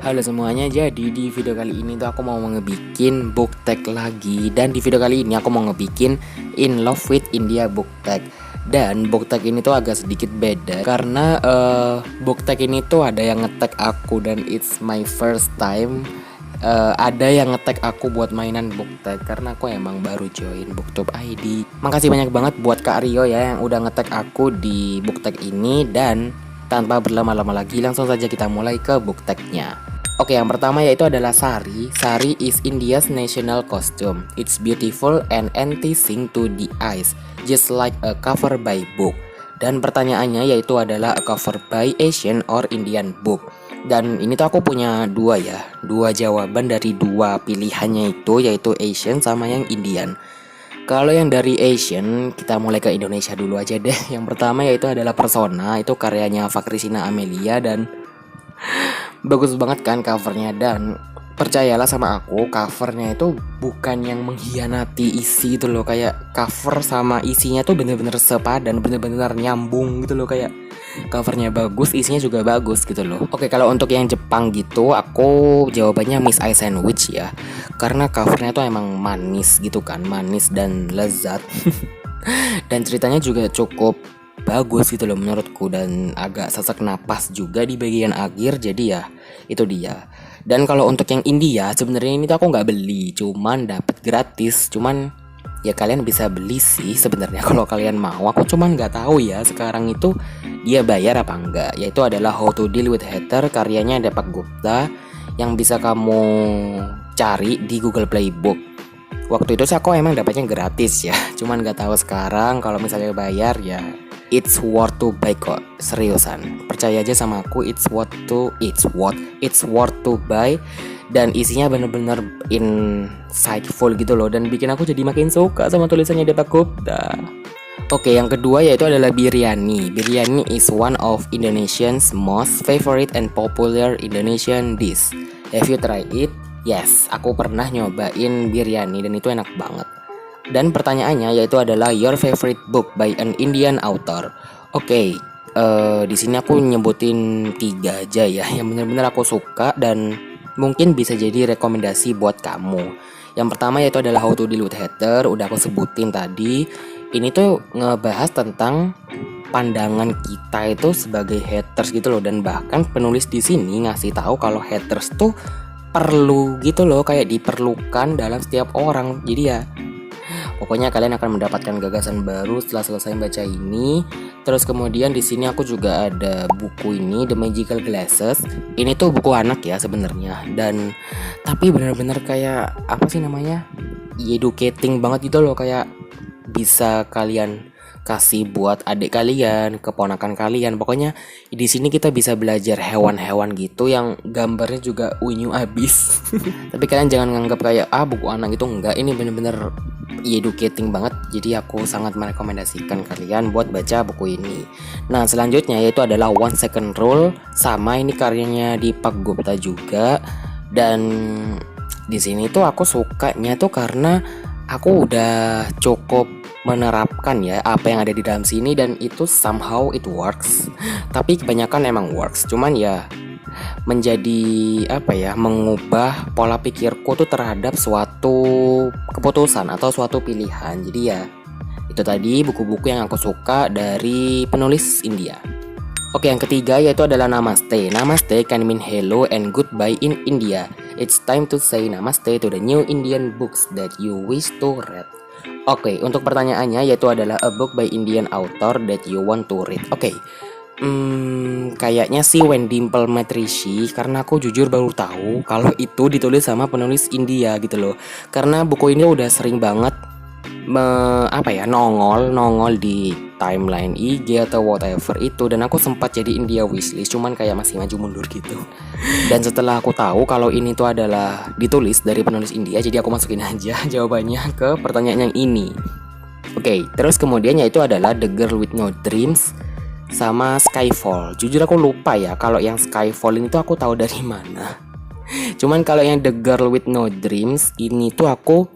Halo semuanya, jadi di video kali ini tuh aku mau ngebikin book tag lagi. Dan di video kali ini aku mau ngebikin In Love with India book tag. Dan book tag ini tuh agak sedikit beda karena book tag ini tuh ada yang ngetag aku dan it's my first time. Ada yang ngetag aku buat mainan book tag karena aku emang baru join BookTube ID. Makasih banyak banget buat Kak Rio ya yang udah ngetag aku di book tag ini. Dan tanpa berlama-lama lagi langsung saja kita mulai ke book tagnya. Oke, yang pertama yaitu adalah sari. Sari is India's national costume. It's beautiful and enticing to the eyes, just like a cover by book. Dan pertanyaannya yaitu adalah a cover by Asian or Indian book. Dan ini tuh aku punya dua jawaban dari dua pilihannya itu, yaitu Asian sama yang Indian. Kalau yang dari Asian, kita mulai ke Indonesia dulu aja deh. Yang pertama yaitu adalah Persona, itu karyanya Fakrisina Amelia dan bagus banget kan covernya. Dan percayalah sama aku, covernya itu bukan yang mengkhianati isi itu loh. Kayak cover sama isinya tuh bener-bener sepadan, bener-bener nyambung gitu loh. Kayak covernya bagus, isinya juga bagus gitu loh. Oke, kalau untuk yang Jepang gitu, aku jawabannya Miss Eye Sandwich ya. Karena covernya tuh emang manis gitu kan, manis dan lezat. Dan ceritanya juga cukup bagus gitu loh menurutku, dan agak sesak napas juga di bagian akhir. Jadi ya itu dia. Dan kalau untuk yang India, sebenarnya ini tuh aku nggak beli, cuman dapat gratis. Cuman ya kalian bisa beli sih sebenarnya kalau kalian mau. Aku cuman nggak tahu ya sekarang itu dia bayar apa enggak. Yaitu adalah How to Deal with Hater, karyanya Deepak Gupta, yang bisa kamu cari di Google Playbook. Waktu itu sih aku emang dapatnya gratis ya. Cuman nggak tahu sekarang kalau misalnya bayar ya. It's worth to buy kok, seriusan. Percaya aja sama aku, it's worth to buy. Dan isinya bener-bener insightful gitu loh, dan bikin aku jadi makin suka sama tulisannya Deepak Gupta. Oke, yang kedua yaitu adalah biryani. Biryani is one of Indonesian's most favorite and popular Indonesian dish. Have you tried it? Yes, aku pernah nyobain biryani dan itu enak banget. Dan pertanyaannya yaitu adalah your favorite book by an Indian author. Oke, di sini aku nyebutin 3 aja ya yang benar-benar aku suka dan mungkin bisa jadi rekomendasi buat kamu. Yang pertama yaitu adalah How to Deal with Hater, udah aku sebutin tadi. Ini tuh ngebahas tentang pandangan kita itu sebagai haters gitu loh, dan bahkan penulis di sini ngasih tahu kalau haters tuh perlu gitu loh, kayak diperlukan dalam setiap orang. Jadi ya pokoknya kalian akan mendapatkan gagasan baru setelah selesai baca ini. Terus kemudian di sini aku juga ada buku ini, The Magical Glasses. Ini tuh buku anak ya sebenarnya, dan tapi benar-benar kayak apa sih namanya? Educating banget gitu loh, kayak bisa kalian kasih buat adik kalian, keponakan kalian. Pokoknya di sini kita bisa belajar hewan-hewan gitu yang gambarnya juga unyu abis. Tapi kalian jangan nganggap kayak buku anak itu, enggak. Ini bener-bener educating banget. Jadi aku sangat merekomendasikan kalian buat baca buku ini. Nah, selanjutnya yaitu adalah One Second Rule. Sama, ini karyanya Deepak Gupta juga. Dan di sini tuh aku sukanya tuh karena aku udah cukup menerapkan ya apa yang ada di dalam sini, dan itu somehow it works. Tapi kebanyakan emang works, cuman ya menjadi mengubah pola pikirku tuh terhadap suatu keputusan atau suatu pilihan. Jadi ya itu tadi buku-buku yang aku suka dari penulis India. Oke, yang ketiga yaitu adalah Namaste. Namaste can mean hello and goodbye in India. It's time to say namaste to the new Indian books that you wish to read. Oke, untuk pertanyaannya yaitu adalah a book by Indian author that you want to read. Oke, kayaknya sih When Dimple Met Rishi, karena aku jujur baru tahu kalau itu ditulis sama penulis India gitu loh. Karena buku ini udah sering banget nongol di timeline IG atau whatever itu, dan aku sempat jadi India wishlist, cuman kayak masih maju mundur gitu. Dan setelah aku tahu kalau ini tuh adalah ditulis dari penulis India, jadi aku masukin aja jawabannya ke pertanyaan yang ini. Oke, terus kemudian yaitu adalah The Girl with No Dreams sama Skyfall. Jujur aku lupa ya kalau yang Skyfall ini tuh aku tahu dari mana. Cuman kalau yang The Girl with No Dreams ini tuh aku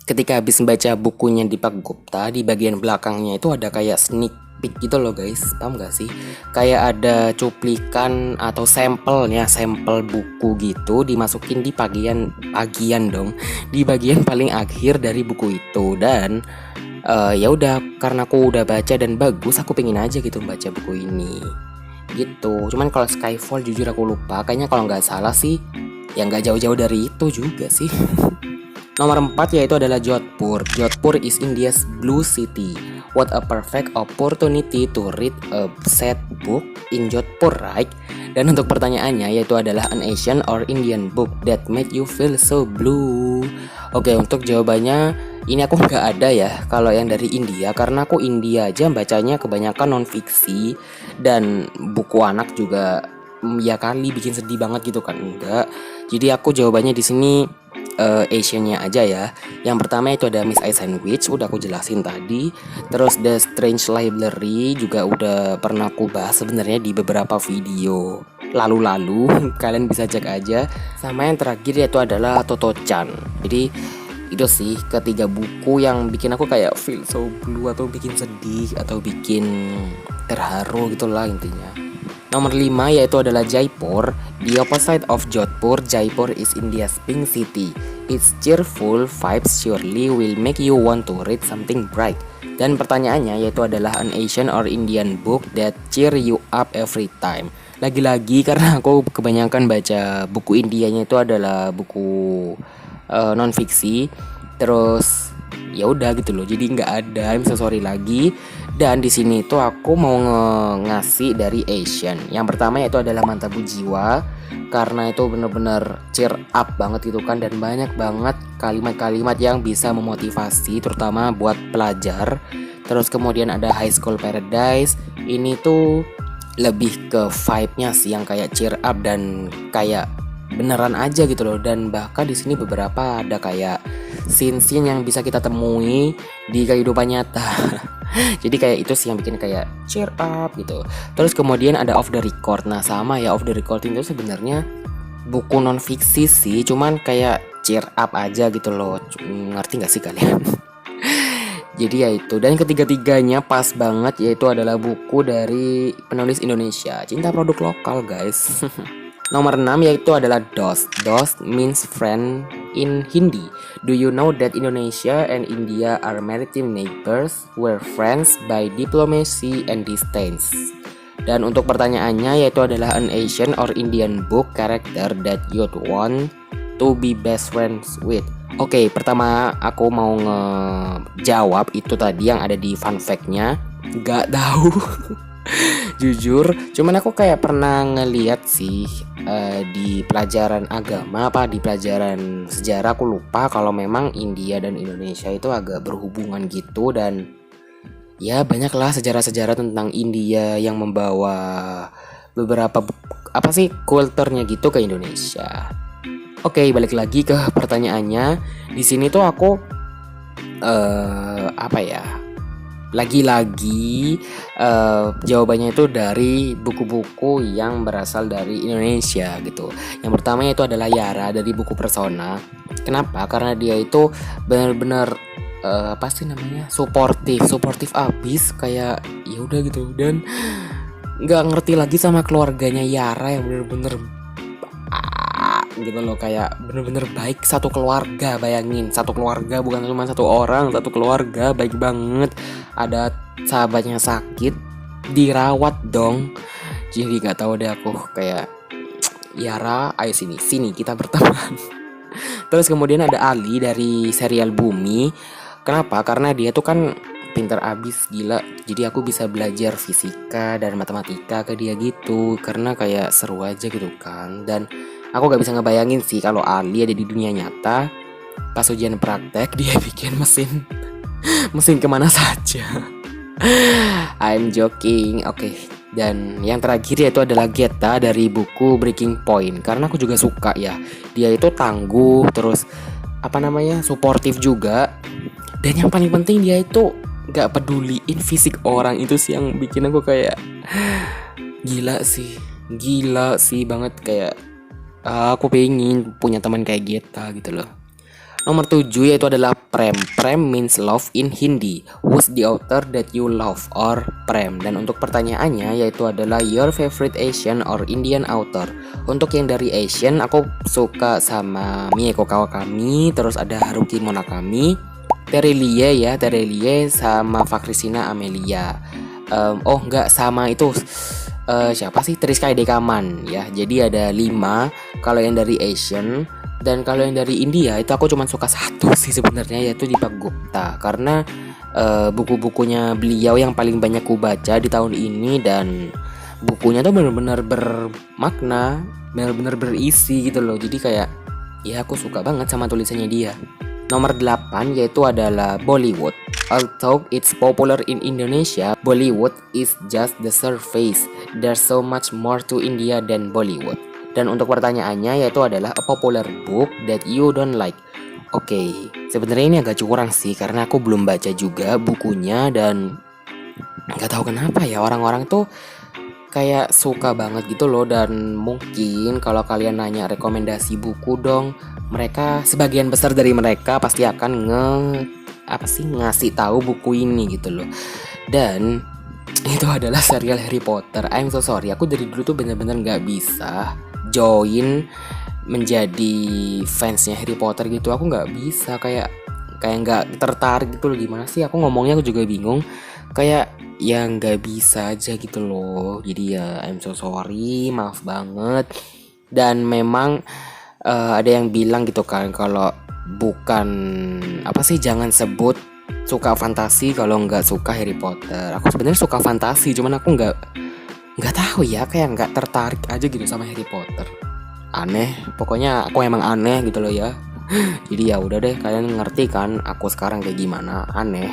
ketika habis membaca bukunya Deepak Gupta, di bagian belakangnya itu ada kayak sneak peek gitu loh guys, paham gak sih? Kayak ada cuplikan atau sampelnya, sampel buku gitu dimasukin di bagian dong, di bagian paling akhir dari buku itu. Dan ya udah, karena aku udah baca dan bagus, aku pengen aja gitu baca buku ini gitu. Cuman kalau Skyfall jujur aku lupa, kayaknya kalau nggak salah sih ya nggak jauh-jauh dari itu juga sih. Nomor 4 yaitu adalah Jodhpur. Jodhpur is India's blue city. What a perfect opportunity to read a sad book in Jodhpur, right? Dan untuk pertanyaannya yaitu adalah an Asian or Indian book that made you feel so blue. Oke, untuk jawabannya ini aku nggak ada ya kalau yang dari India, karena aku India aja bacanya kebanyakan non fiksi, dan buku anak juga ya kali bikin sedih banget gitu kan, enggak. Jadi aku jawabannya di sini Asian-nya aja ya. Yang pertama itu ada Miss I Sandwich, udah aku jelasin tadi. Terus The Strange Library juga udah pernah aku bahas sebenarnya di beberapa video lalu-lalu. Kalian bisa cek aja. Sama yang terakhir yaitu adalah Toto-chan. Jadi itu sih ketiga buku yang bikin aku kayak feel so blue, atau bikin sedih, atau bikin terharu gitulah intinya. Nomor 5 yaitu adalah Jaipur. The opposite of Jodhpur, Jaipur is India's pink city. Its cheerful vibes surely will make you want to read something bright. Dan pertanyaannya yaitu adalah an Asian or Indian book that cheer you up every time. Lagi-lagi karena aku kebanyakan baca buku Indianya itu adalah buku non fiksi. Terus ya udah gitu loh, jadi nggak ada, I'm so sorry lagi. Dan di sini tuh aku mau ngasih dari Asian. Yang pertama yaitu adalah Mantabu Jiwa, karena itu bener-bener cheer up banget gitu kan, dan banyak banget kalimat-kalimat yang bisa memotivasi terutama buat pelajar. Terus kemudian ada High School Paradise, ini tuh lebih ke vibe-nya sih yang kayak cheer up dan kayak beneran aja gitu loh. Dan bahkan di sini beberapa ada kayak scene-scene yang bisa kita temui di kehidupan nyata. Jadi kayak itu sih yang bikin kayak cheer up gitu. Terus kemudian ada Off the Record. Nah sama ya, Off the Record itu sebenarnya buku non fiksi sih, cuman kayak cheer up aja gitu loh. Ngerti gak sih kalian? Jadi ya itu. Dan ketiga-tiganya pas banget, yaitu adalah buku dari penulis Indonesia. Cinta produk lokal guys. Nomor 6 yaitu adalah Dost. Dost means friend in Hindi. Do you know that Indonesia and India are maritime neighbors? We're friends by diplomacy and distance. Dan untuk pertanyaannya yaitu adalah an Asian or Indian book character that you'd want to be best friends with. Oke, pertama aku mau ngejawab itu tadi yang ada di fun fact-nya. Gak tahu. Jujur, cuman aku kayak pernah ngeliat sih di pelajaran agama apa di pelajaran sejarah, aku lupa, kalau memang India dan Indonesia itu agak berhubungan gitu. Dan ya banyaklah sejarah-sejarah tentang India yang membawa beberapa apa sih kulturnya gitu ke Indonesia. Oke, balik lagi ke pertanyaannya. Di sini tuh aku apa ya? Lagi-lagi jawabannya itu dari buku-buku yang berasal dari Indonesia gitu. Yang pertama itu adalah Yara dari buku Persona. Kenapa? Karena dia itu benar-benar apa sih namanya, suportif abis, kayak ya udah gitu. Dan nggak ngerti lagi sama keluarganya Yara yang benar-benar gitu loh, kayak bener-bener baik. Satu keluarga, bayangin, satu keluarga, bukan cuma satu orang, satu keluarga baik banget. Ada sahabatnya sakit, dirawat dong. Jadi nggak tahu deh aku, kayak Yara, ayo sini kita berteman. Terus kemudian ada Ali dari serial Bumi. Kenapa? Karena dia tuh kan pinter abis, gila. Jadi aku bisa belajar fisika dan matematika ke dia gitu, karena kayak seru aja gitu kan. Dan aku gak bisa ngebayangin sih kalau Ali ada di dunia nyata. Pas ujian praktek dia bikin mesin kemana saja. I'm joking. Oke. Dan yang terakhir yaitu adalah Geta dari buku Breaking Point. Karena aku juga suka ya, dia itu tangguh, terus apa namanya, suportif juga. Dan yang paling penting dia itu gak peduliin fisik orang. Itu sih yang bikin aku kayak gila sih banget. Kayak aku pengen punya teman kayak Geta gitu loh. Nomor 7 yaitu adalah Prem. Prem means love in Hindi. Who's the author that you love or Prem? Dan untuk pertanyaannya yaitu adalah your favorite Asian or Indian author. Untuk yang dari Asian aku suka sama Mieko Kawakami, terus ada Haruki Murakami, Terelie sama Fakrisina Amelia. Oh enggak, sama itu siapa sih, Triska Dekaman ya. Jadi ada 5 kalau yang dari Asian. Dan kalau yang dari India itu aku cuma suka satu sih sebenarnya, yaitu Deepak Gupta. Karena buku-bukunya beliau yang paling banyak ku baca di tahun ini, dan bukunya tuh benar-benar bermakna, benar-benar berisi gitu loh. Jadi kayak ya aku suka banget sama tulisannya dia. Nomor 8 yaitu adalah Bollywood. Although it's popular in Indonesia, Bollywood is just the surface. There's so much more to India than Bollywood. Dan untuk pertanyaannya yaitu adalah a popular book that you don't like. Oke, sebenarnya ini agak curang sih karena aku belum baca juga bukunya, dan nggak tahu kenapa ya orang-orang tuh kayak suka banget gitu loh. Dan mungkin kalau kalian nanya rekomendasi buku dong, mereka sebagian besar dari mereka pasti akan ngasih tahu buku ini gitu loh. Dan itu adalah serial Harry Potter. I'm so sorry, aku dari dulu tuh bener-bener nggak bisa join menjadi fansnya Harry Potter gitu. Aku nggak bisa, kayak nggak tertarik gitu loh. Gimana sih aku ngomongnya, aku juga bingung. Kayak ya nggak bisa aja gitu loh. Jadi ya I'm so sorry, maaf banget. Dan memang ada yang bilang gitu kan, kalau bukan jangan sebut suka fantasi kalau nggak suka Harry Potter. Aku sebenarnya suka fantasi, cuman aku nggak tahu ya, kayak nggak tertarik aja gitu sama Harry Potter. Aneh, pokoknya aku emang aneh gitu loh ya. Jadi ya udah deh, kalian ngerti kan aku sekarang kayak gimana, aneh.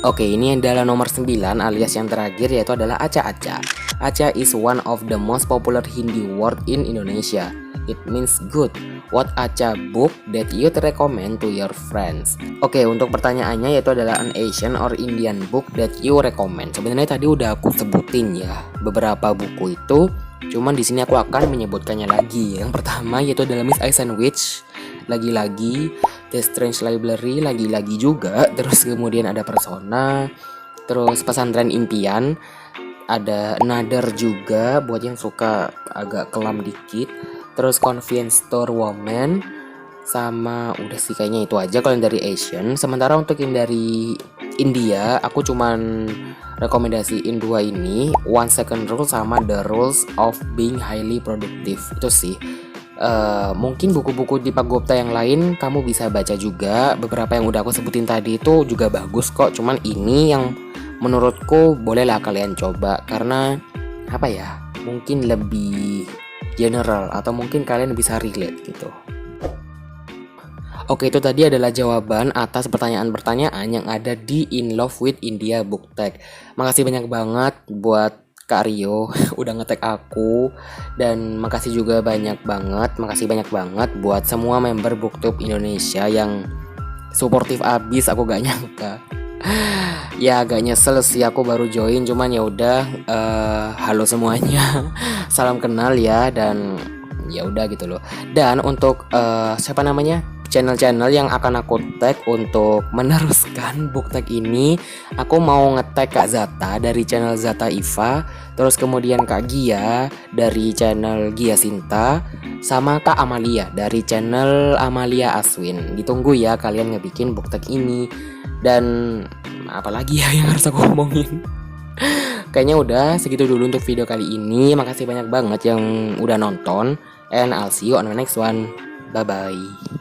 Oke, ini adalah nomor 9 alias yang terakhir, yaitu adalah Aca-Aca. Aca is one of the most popular Hindi word in Indonesia. It means good. What Aca book that you'd recommend to your friends? Oke, untuk pertanyaannya yaitu adalah an Asian or Indian book that you recommend. Sebenarnya tadi udah aku sebutin ya beberapa buku itu, cuman di sini aku akan menyebutkannya lagi. Yang pertama yaitu adalah Miss I Sandwich, lagi-lagi The Strange Library, lagi-lagi juga. Terus kemudian ada Persona, terus Pesantren Impian, ada Another juga buat yang suka agak kelam dikit. Terus Convenience Store Woman, sama udah sih kayaknya itu aja kalau yang dari Asian. Sementara untuk yang dari India aku cuman rekomendasiin 2 ini, One Second Rule sama The Rules of Being Highly Productive. Itu sih mungkin buku-buku Deepak Gupta yang lain kamu bisa baca juga. Beberapa yang udah aku sebutin tadi itu juga bagus kok, cuman ini yang menurutku bolehlah kalian coba, karena mungkin lebih general atau mungkin kalian bisa relate gitu. Oke, itu tadi adalah jawaban atas pertanyaan-pertanyaan yang ada di In Love with India Book Tag. Makasih banyak banget buat Kak Rio udah ngetek aku, dan makasih banyak banget buat semua member BookTube Indonesia yang suportif abis. Aku gak nyangka. Ya agak nyesel sih, aku baru join, cuman ya udah. Halo semuanya, salam kenal ya, dan ya udah gitu loh. Dan untuk channel-channel yang akan aku tag untuk meneruskan book tag ini, aku mau nge-tag Kak Zata dari channel Zata Iva, terus kemudian Kak Gia dari channel Gia Sinta, sama Kak Amalia dari channel Amalia Aswin. Ditunggu ya kalian ngebikin book tag ini. Dan apalagi ya yang harus aku ngomongin. Kayaknya udah segitu dulu untuk video kali ini. Makasih banyak banget yang udah nonton, and I'll see you on the next one. Bye bye.